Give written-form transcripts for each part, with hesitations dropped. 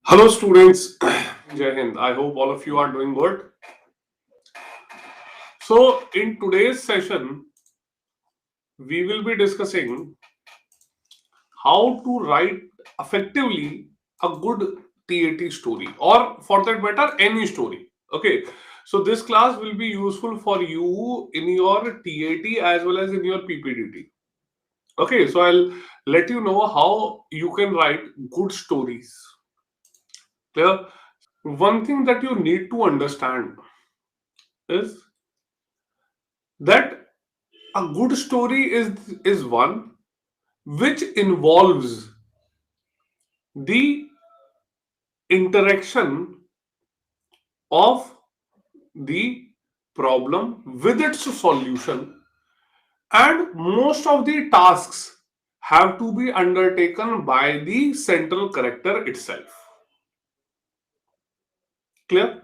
Hello students, Jai Hind. I hope all of you are doing good. So in today's session, we will be discussing how to write effectively a good TAT story, or for that matter, any story. Okay. So this class will be useful for you in your TAT as well as in your PPDT. Okay, so I'll let you know how you can write good stories. Clear? One thing that you need to understand is that a good story is one which involves the interaction of the problem with its solution, and most of the tasks have to be undertaken by the central character itself. Clear?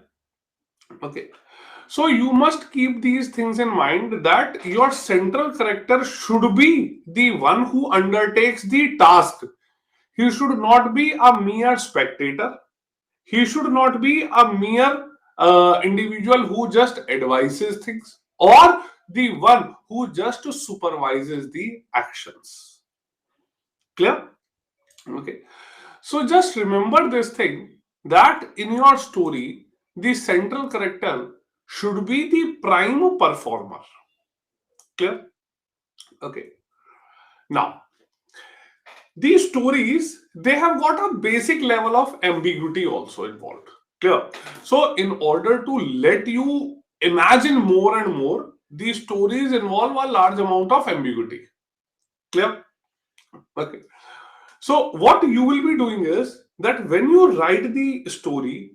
Okay. So you must keep these things in mind, that your central character should be the one who undertakes the task. He should not be a mere spectator. He should not be a mere individual who just advises things, or the one who just supervises the actions. Clear? Okay. So just remember this thing, that in your story, the central character should be the prime performer. Clear? Okay. Now, these stories, they have got a basic level of ambiguity also involved. Clear? So in order to let you imagine more and more, these stories involve a large amount of ambiguity. Clear? Okay. So what you will be doing is that when you write the story,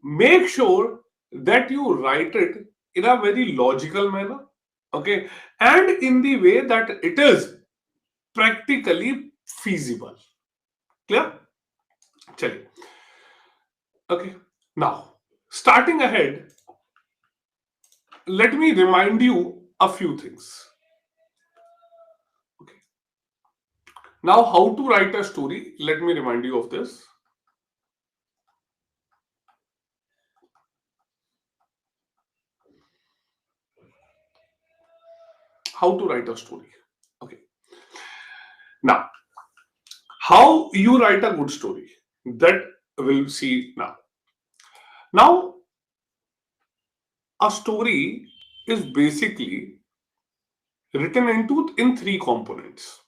make sure that you write it in a very logical manner, okay, and in the way that it is practically feasible. Clear? Chaliye. Okay. Now, starting ahead, let me remind you a few things. Okay. Now, how to write a story? Let me remind you of this. How to write a story. Okay. Now, how you write a good story, that we'll see now. Now, a story is basically written into in three components.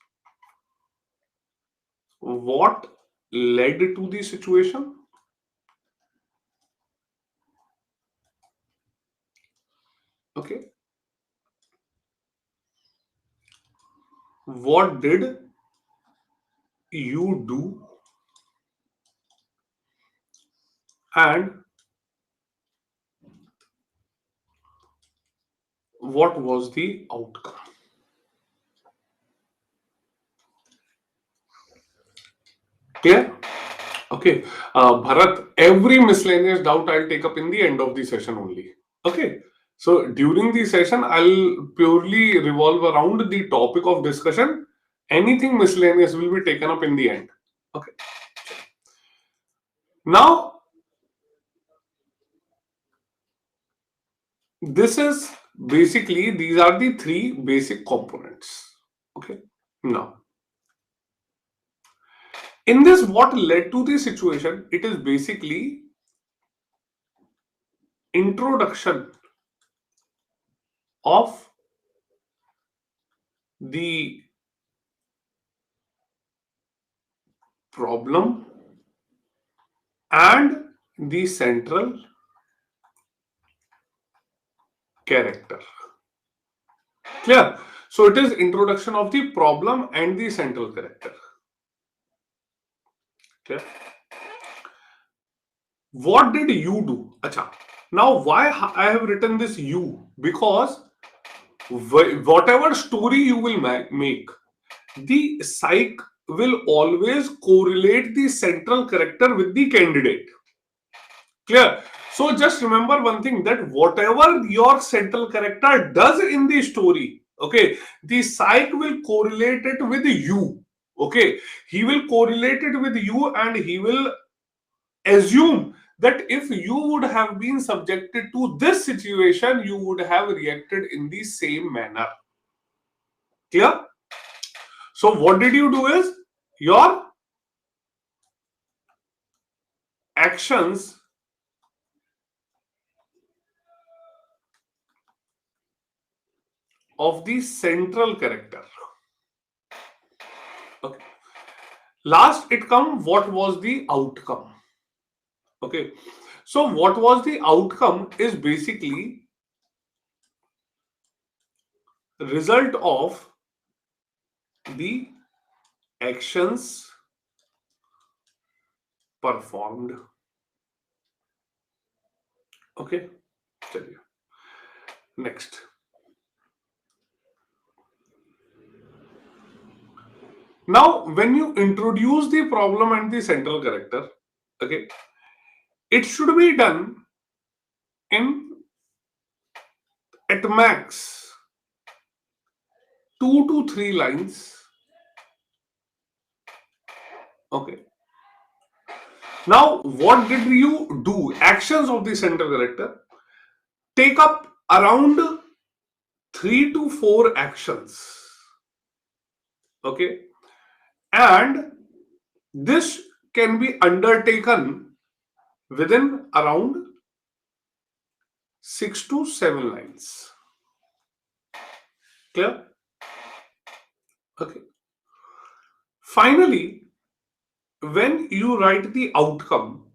What led to the situation? Okay. What did you do? And what was the outcome? Clear? Okay. Bharat, every miscellaneous doubt I'll take up in the end of the session only. Okay. So during the session, I'll purely revolve around the topic of discussion. Anything miscellaneous will be taken up in the end. Okay. Now, this is basically, these are the three basic components. Okay. Now, in this, what led to the situation? It is basically introduction of the problem and the central character. Clear? So it is introduction of the problem and the central character. Clear? What did you do? Acha. Now, why I have written this you? Because whatever story you will make, the psych will always correlate the central character with the candidate. Clear? So just remember one thing, that whatever your central character does in the story, okay, the psych will correlate it with you. Okay, he will correlate it with you, and he will assume that if you would have been subjected to this situation, you would have reacted in the same manner. Clear? So what did you do is your actions of the central character. Okay. Last it come, what was the outcome? Okay. So what was the outcome is basically result of the actions performed. Okay. चलिए. Next. Now, when you introduce the problem and the central character, okay, it should be done in at max 2 to 3 lines. Okay. Now, what did you do? Actions of the central character take up around 3 to 4 actions. Okay. And this can be undertaken within around 6 to 7 lines. Clear? Okay. Finally, when you write the outcome,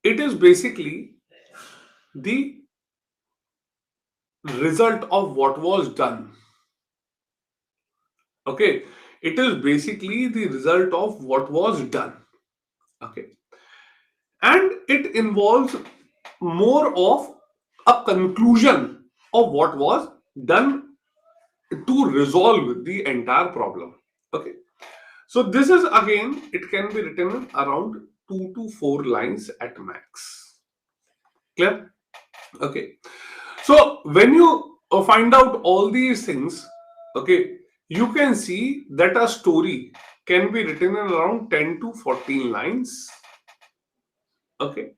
it is basically the result of what was done. Okay. It is basically the result of what was done. Okay. And it involves more of a conclusion of what was done to resolve the entire problem. Okay. So this is again, it can be written around 2 to 4 lines at max. Clear? Okay. So when you find out all these things, okay, you can see that a story can be written in around 10 to 14 lines. Okay.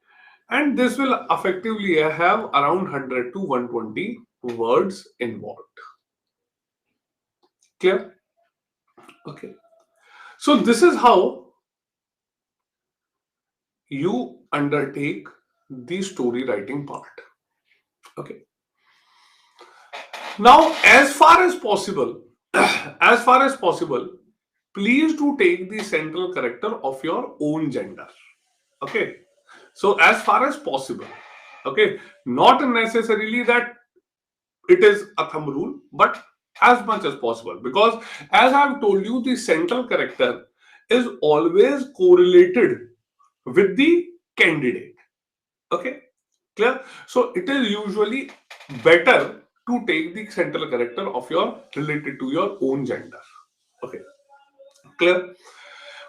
And this will effectively have around 100 to 120 words involved. Clear? Okay. So this is how you undertake the story writing part. Okay. Now, as far as possible, please do take the central character of your own gender. Okay. So as far as possible, okay, not necessarily that it is a thumb rule, but as much as possible, because as I've told you, the central character is always correlated with the candidate. Okay, clear? So it is usually better to take the central character of your related to your own gender. Okay, clear?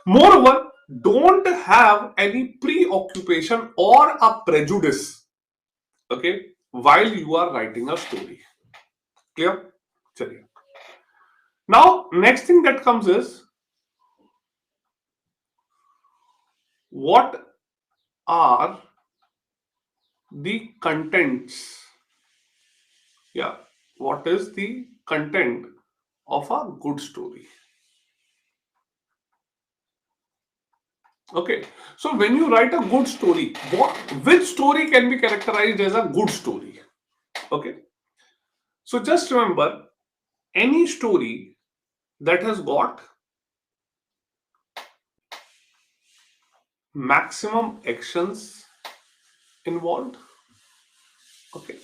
Moreover, don't have any preoccupation or a prejudice, okay, while you are writing a story. Clear? Chaliye. Now, next thing that comes is what are the contents? Yeah, what is the content of a good story? Okay, so when you write a good story, which story can be characterized as a good story? Okay, so just remember, any story that has got maximum actions involved, okay,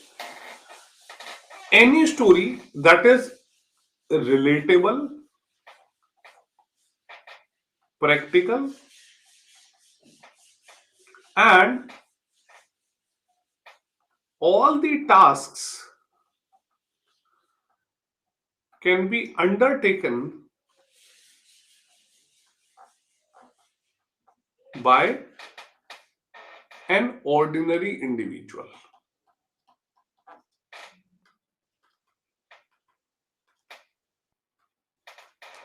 any story that is relatable, practical, and all the tasks can be undertaken by an ordinary individual.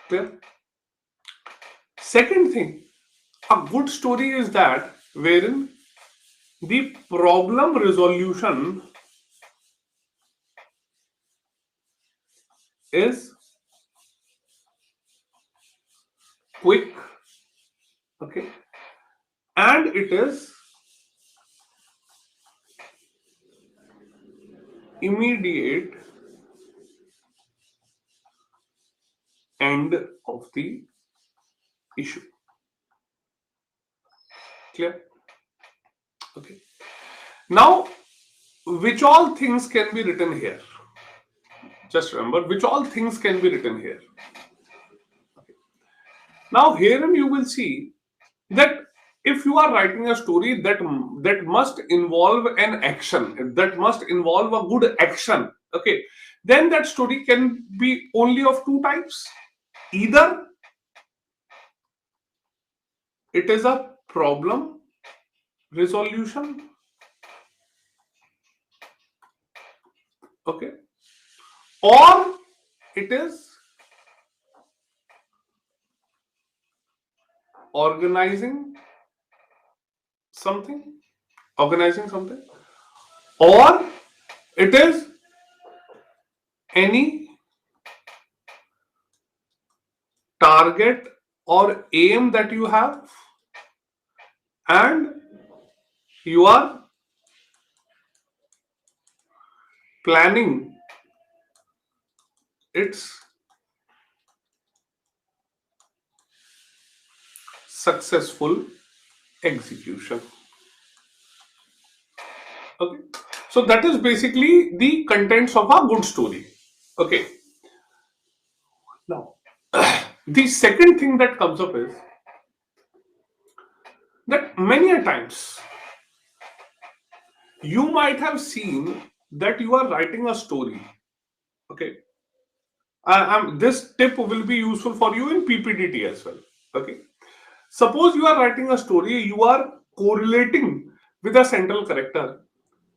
Clear? Second thing, a good story is that wherein the problem resolution is quick, okay, and it is immediate end of the issue. Clear? Okay. Now, which all things can be written here? Just remember, which all things can be written here. Now, herein you will see that if you are writing a story that must involve an action, that must involve a good action, okay, then that story can be only of two types. Either it is a problem resolution, okay, or it is organizing something, organizing something, or it is any target or aim that you have and you are planning its successful execution. Okay, so that is basically the contents of a good story. Okay, now the second thing that comes up is that many a times you might have seen that you are writing a story. Okay, this tip will be useful for you in PPDT as well. Okay, suppose you are writing a story, you are correlating with a central character,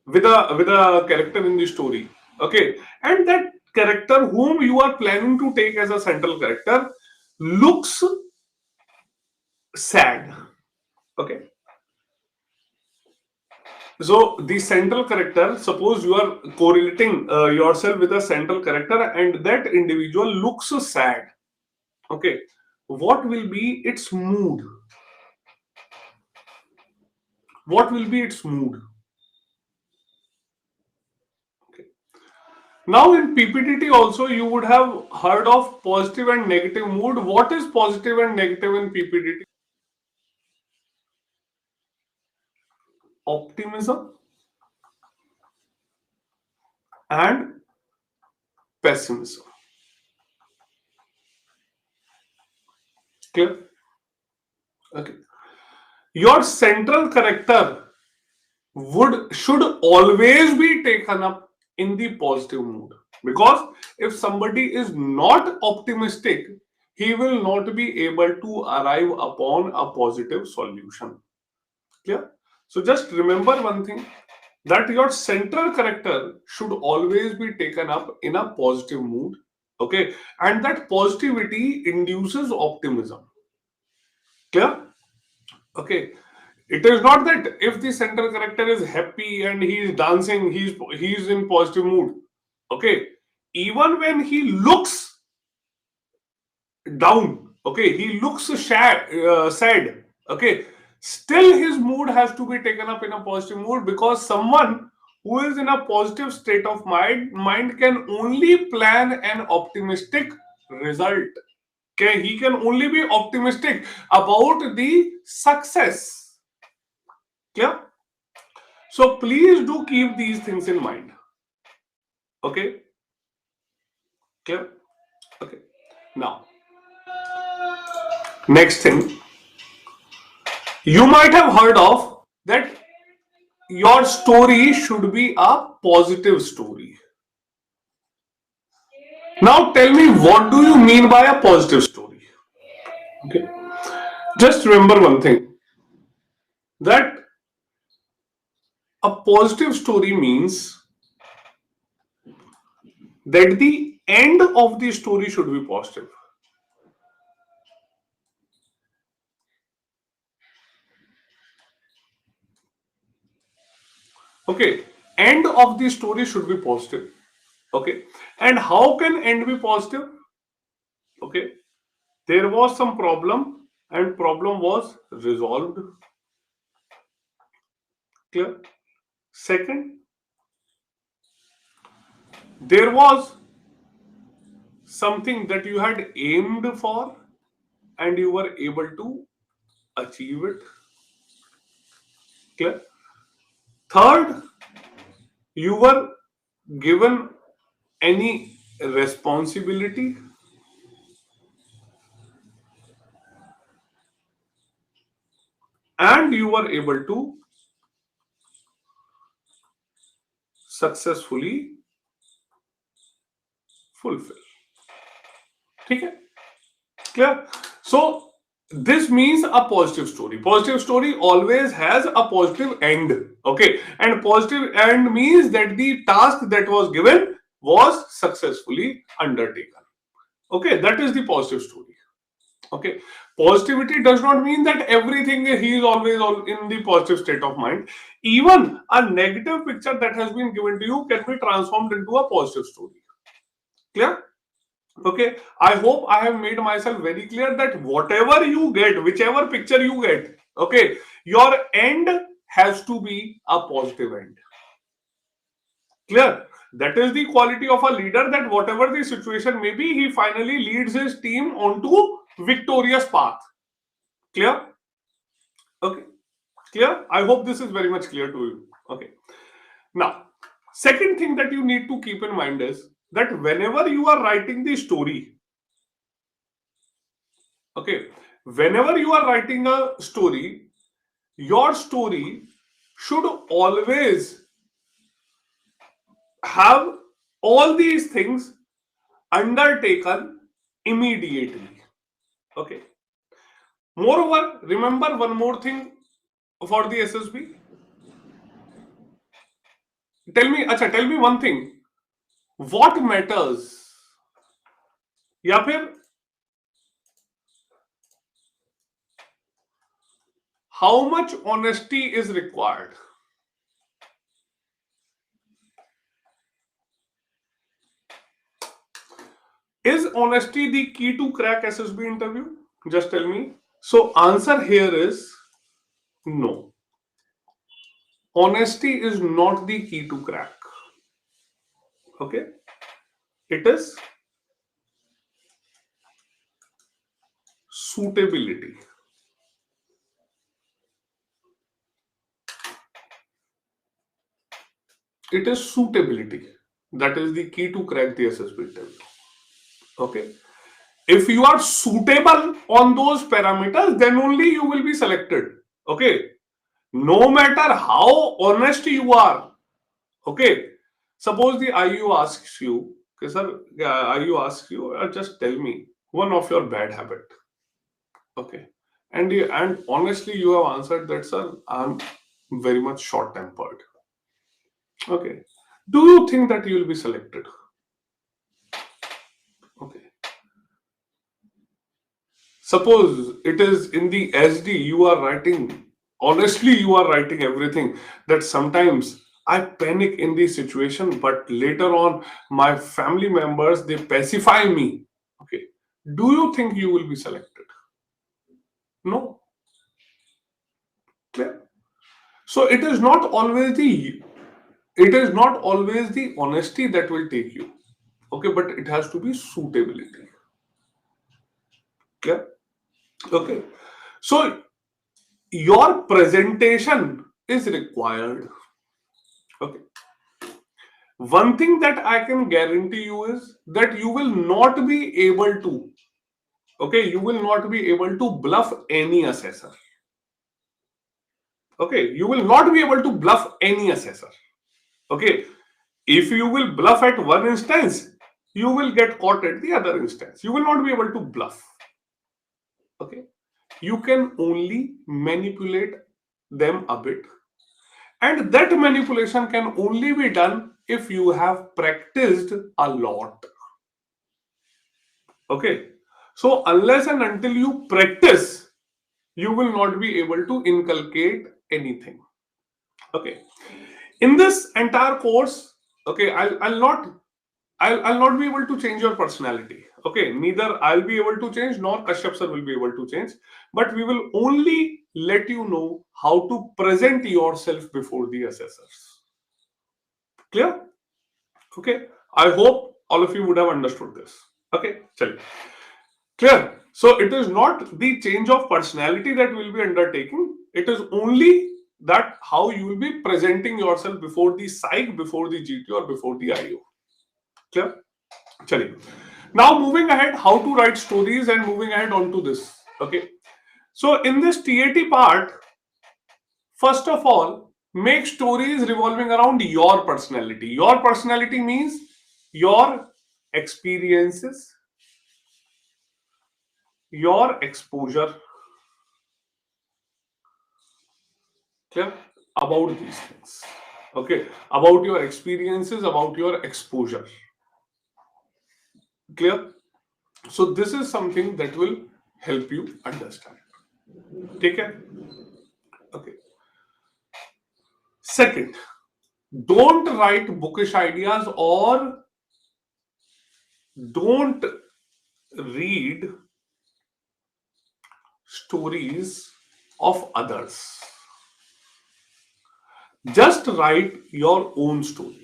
with a character in the story. Okay, and that character whom you are planning to take as a central character looks sad. Okay, so the central character, suppose you are correlating yourself with a central character and that individual looks sad. Okay, what will be its mood? What will be its mood? Okay. Now in PPTT also you would have heard of positive and negative mood. What is positive and negative in PPTT? Optimism and pessimism. Clear? Okay. Your central character should always be taken up in the positive mood, because if somebody is not optimistic, he will not be able to arrive upon a positive solution. Clear? So just remember one thing, that your central character should always be taken up in a positive mood, okay, and that positivity induces optimism. Clear? Okay, it is not that if the central character is happy and he is dancing, he's in positive mood. Okay, even when he looks down, okay, he looks sad, okay, still his mood has to be taken up in a positive mood, because someone who is in a positive state of mind can only plan an optimistic result. Okay, he can only be optimistic about the success. Clear? So please do keep these things in mind. Okay, clear? Okay, now next thing, you might have heard of that your story should be a positive story. Now tell me, what do you mean by a positive story? Okay, just remember one thing, that a positive story means that the end of the story should be positive. Okay, end of the story should be positive. Okay, and how can end be positive? Okay, there was some problem and problem was resolved. Clear? Second, there was something that you had aimed for and you were able to achieve it. Clear? Third, you were given any responsibility and you were able to successfully fulfill. Okay? Clear? So this means a positive story. Positive story always has a positive end. Okay, and positive end means that the task that was given was successfully undertaken. Okay, that is the positive story. Okay, positivity does not mean that everything he is always in the positive state of mind. Even a negative picture that has been given to you can be transformed into a positive story. Clear? Okay, I hope I have made myself very clear that whatever you get, whichever picture you get, okay, your end has to be a positive end. Clear? That is the quality of a leader, that whatever the situation may be, he finally leads his team onto victorious path. Clear? Okay, clear? I hope this is very much clear to you. Okay. Now, second thing that you need to keep in mind is that whenever you are writing the story, okay, whenever you are writing a story, your story should always have all these things undertaken immediately. Okay. Moreover, remember one more thing for the SSB. Tell me one thing. What matters? या फिर how much honesty is required? Is honesty the key to crack SSB interview? Just tell me. So answer here is no. Honesty is not the key to crack. Okay? It is suitability. It is suitability. That is the key to crack the SSB interview. Okay? If you are suitable on those parameters, then only you will be selected. Okay? No matter how honest you are. Okay? Suppose the IU asks you, okay, sir, IU asks you, just tell me one of your bad habit. Okay. And honestly, you have answered that, sir, I'm very much short tempered. Okay. Do you think that you will be selected? Okay. Suppose it is in the SD, you are writing, honestly, you are writing everything that sometimes I panic in the situation, but later on, my family members they pacify me. Okay. Do you think you will be selected? No. Clear? So it is not always the honesty that will take you. Okay, but it has to be suitability. Clear? Okay. So your presentation is required. Okay. One thing that I can guarantee you is that you will not be able to, okay, you will not be able to bluff any assessor. Okay, you will not be able to bluff any assessor. Okay, if you will bluff at one instance, you will get caught at the other instance. You will not be able to bluff. Okay, you can only manipulate them a bit, and that manipulation can only be done if you have practiced a lot. Okay, so unless and until you practice, you will not be able to inculcate anything. Okay, In this entire course, okay, I'll not be able to change your personality. Okay, neither I'll be able to change nor Kashyap sir will be able to change. But we will only let you know how to present yourself before the assessors. Clear? Okay. I hope all of you would have understood this. Okay, chaliye. Clear. So it is not the change of personality that we'll be undertaking. It is only that how you will be presenting yourself before the psych, before the GT, or before the IO. Clear? Chaliye. Now moving ahead, how to write stories and moving ahead onto this. Okay. So in this TAT part, first of all, make stories revolving around your personality. Your personality means your experiences, your exposure. Clear? About these things. Okay. About your experiences, about your exposure. Clear? So this is something that will help you understand. Take care. Okay. Second, don't write bookish ideas or don't read stories of others. Just write your own story.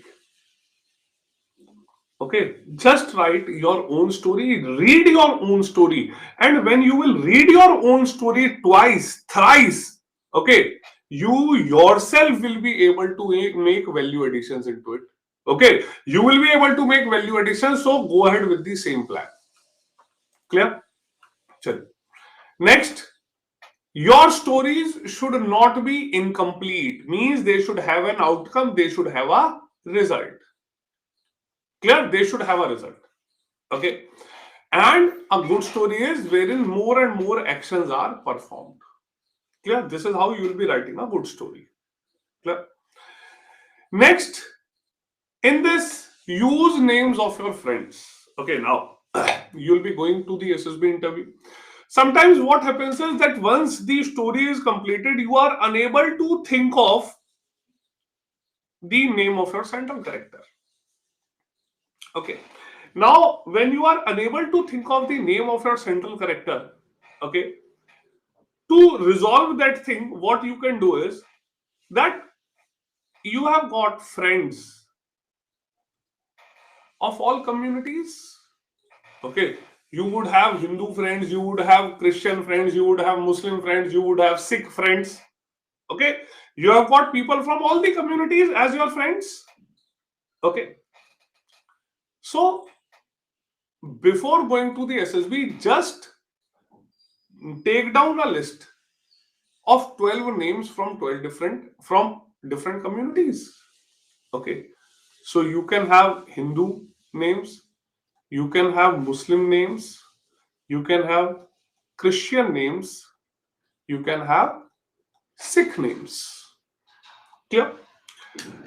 Okay, just write your own story, read your own story, and when you will read your own story twice, thrice, okay, you yourself will be able to make value additions into it. Okay, you will be able to make value additions, so go ahead with the same plan. Clear? Chal. Next, your stories should not be incomplete, means they should have an outcome, they should have a result. Clear? They should have a result. Okay. And a good story is wherein more and more actions are performed. Clear? This is how you will be writing a good story. Clear? Next, in this, use names of your friends. Okay, now you'll be going to the SSB interview. Sometimes what happens is that once the story is completed, you are unable to think of the name of your central character. Okay. Now, when you are unable to think of the name of your central character, okay, to resolve that thing, what you can do is that you have got friends of all communities. Okay. You would have Hindu friends, you would have Christian friends, you would have Muslim friends, you would have Sikh friends. Okay. You have got people from all the communities as your friends. Okay. So, before going to the SSB, just take down a list of 12 names from 12 different communities. Okay. So you can have Hindu names, you can have Muslim names, you can have Christian names, you can have Sikh names. Clear?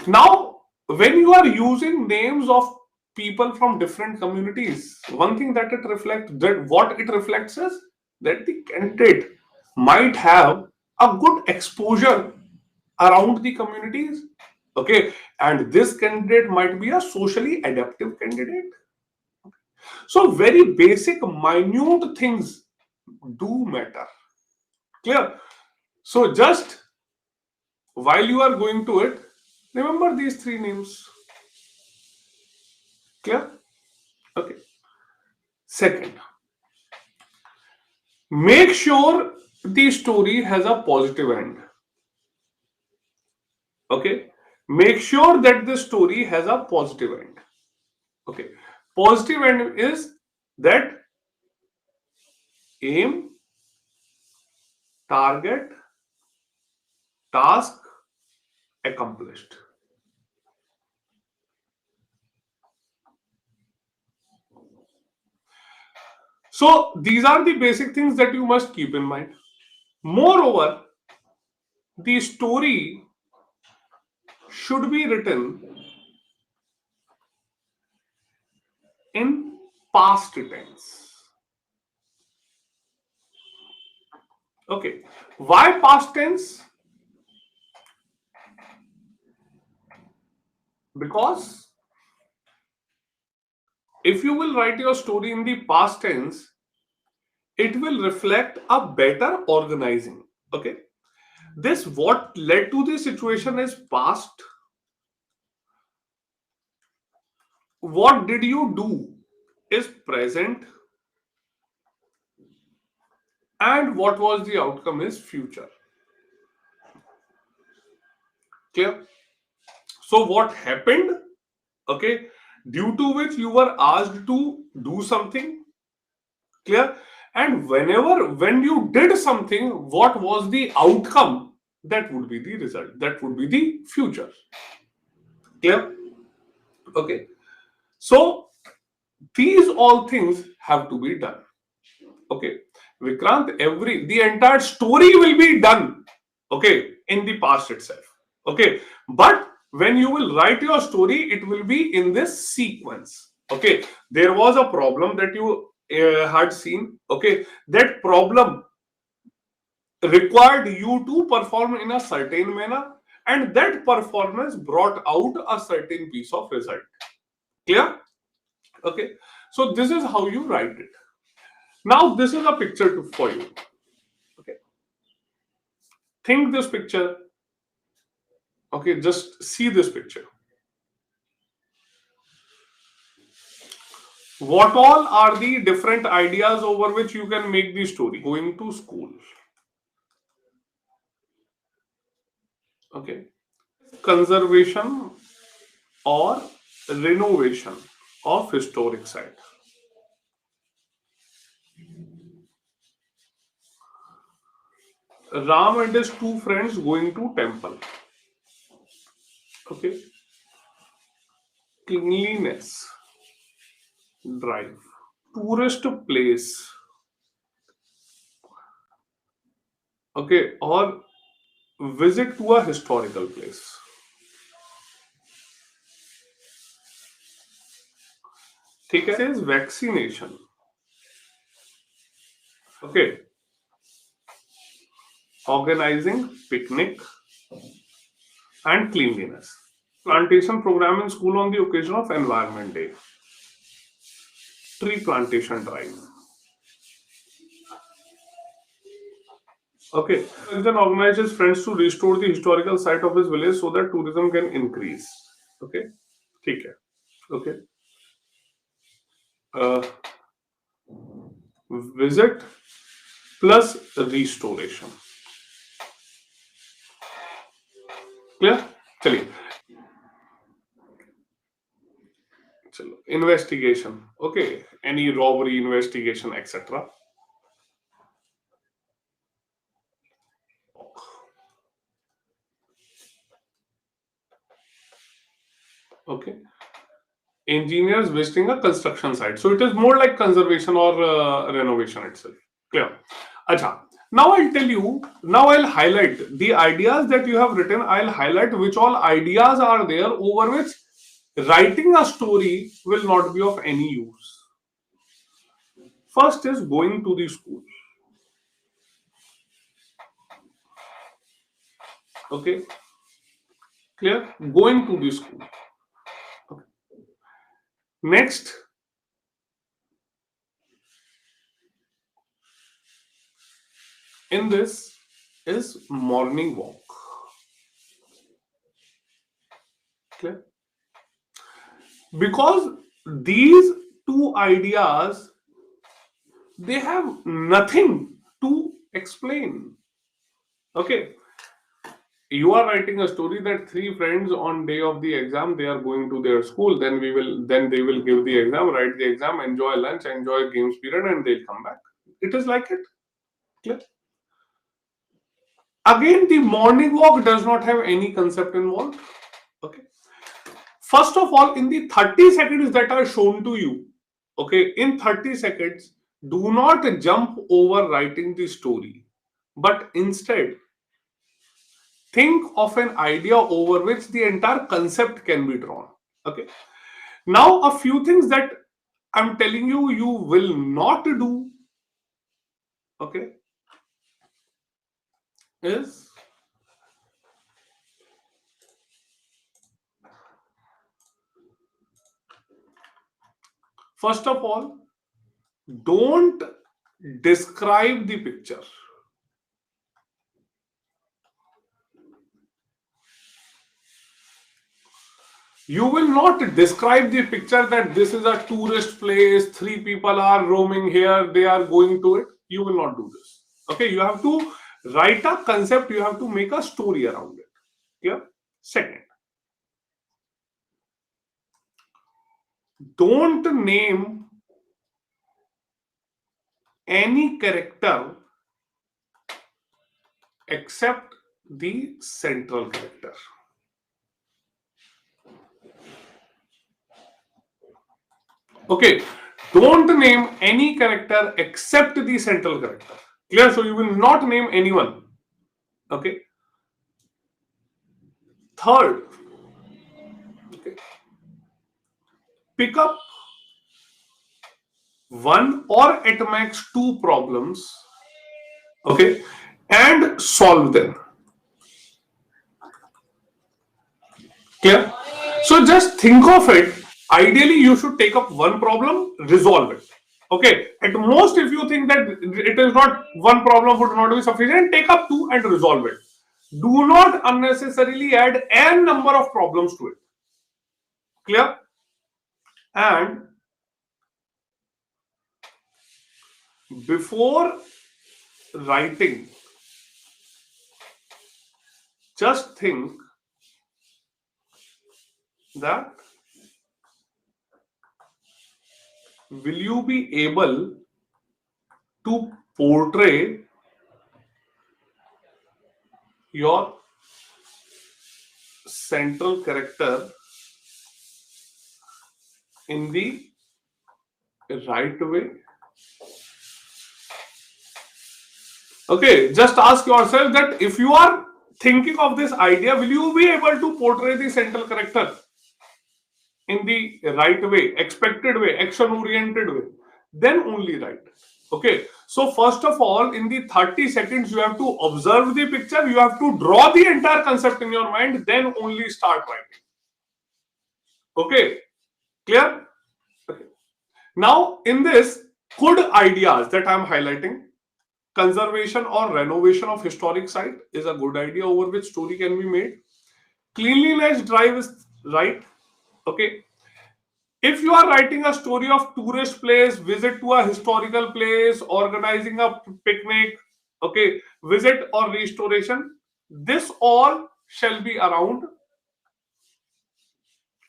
Now, when you are using names of people from different communities, one thing that it reflects, that what it reflects is that the candidate might have a good exposure around the communities. Okay, and this candidate might be a socially adaptive candidate. So very basic, minute things do matter. Clear? So just while you are going to it, remember these three names. Clear? Okay. Second, make sure the story has a positive end. Okay. Make sure that the story has a positive end. Okay. Positive end is that aim, target, task accomplished. So these are the basic things that you must keep in mind. Moreover, the story should be written in past tense. Okay. Why past tense? Because if you will write your story in the past tense, it will reflect a better organizing. Okay. This what led to the situation is past. What did you do is present, and what was the outcome is future. Clear? So what happened? Okay, due to which you were asked to do something. Clear? And when you did something, what was the outcome? That would be the result. That would be the future. Clear? Okay. So these all things have to be done. Okay, Vikrant, the entire story will be done. Okay, in the past itself. Okay, but when you will write your story, it will be in this sequence. Okay, there was a problem that you had seen. Okay, that problem required you to perform in a certain manner, and that performance brought out a certain piece of result. Clear? Okay, so this is how you write it. Now, this is a picture for you. Okay, think this picture. Okay, just see this picture. What all are the different ideas over which you can make the story? Going to school. Okay, conservation or renovation of historic site. Ram and his two friends going to temple. Okay, cleanliness drive. Tourist place. Okay, or visit to a historical place. ठीक है, is vaccination. Okay, organizing picnic and cleanliness. Plantation program in school on the occasion of Environment Day. Tree plantation drive. Okay, then organizes friends to restore the historical site of his village so that tourism can increase. Okay, ठीक है. Okay, uh, visit plus restoration. Clear? चलिए. चलो, investigation. Okay, any robbery investigation etc. Okay, engineers visiting a construction site. So it is more like conservation or renovation itself. Clear? Acha. Now I'll tell you, now I'll highlight the ideas that you have written. I'll highlight which all ideas are there over which writing a story will not be of any use. First is going to the school. Okay. Clear? Going to the school. Okay. Next, in this is morning walk. Clear? Because these two ideas, they have nothing to explain. Okay, you are writing a story that three friends on day of the exam they are going to their school, then they will give the exam, write the exam, enjoy lunch, enjoy games period, and they'll come back. It is like it. Clear? Again, the morning walk does not have any concept involved. Okay, first of all, in the 30 seconds that are shown to you, okay, in 30 seconds, do not jump over writing the story, but instead think of an idea over which the entire concept can be drawn. Okay, now a few things that I'm telling you, you will not do. Okay, is First of all, don't describe the picture. You will not describe the picture that this is a tourist place, three people are roaming here, they are going to it. You will not do this. Okay, you have to write a concept, you have to make a story around it. Clear? Second, don't name any character except the central character. Okay, don't name any character except the central character. Clear? So you will not name anyone. Okay. Third, okay, pick up one or at max two problems, okay, and solve them. Clear? So just think of it. Ideally, you should take up one problem, resolve it. Okay. At most, if you think that it is not one problem would not be sufficient, take up two and resolve it. Do not unnecessarily add n number of problems to it. Clear? And before writing, just think that will you be able to portray your central character in the right way? Okay, just ask yourself that if you are thinking of this idea, will you be able to portray the central character in the right way, expected way, action oriented way? Then only write. Okay, so first of all, in the 30 seconds, you have to observe the picture, you have to draw the entire concept in your mind, then only start writing. Okay, clear? Okay. Now, in this, good ideas that I'm highlighting, conservation or renovation of historic site is a good idea over which story can be made. Cleanliness drive is right. Okay. If you are writing a story of tourist place, visit to a historical place, organizing a picnic, okay, visit or restoration, this all shall be around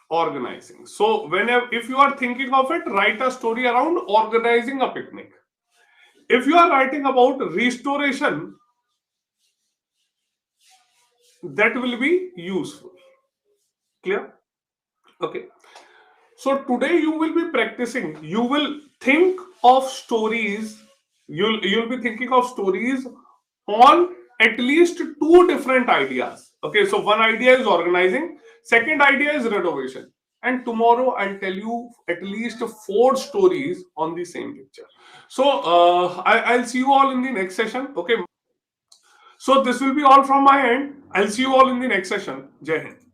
organizing. So whenever, if you are thinking of it, write a story around organizing a picnic. If you are writing about restoration, that will be useful. Clear? Okay. So today you will be practicing. You will think of stories. You'll be thinking of stories on at least two different ideas. Okay. So one idea is organizing. Second idea is renovation. And tomorrow I'll tell you at least four stories on the same picture. So I'll see you all in the next session. Okay. So this will be all from my end. I'll see you all in the next session. Jai Hind.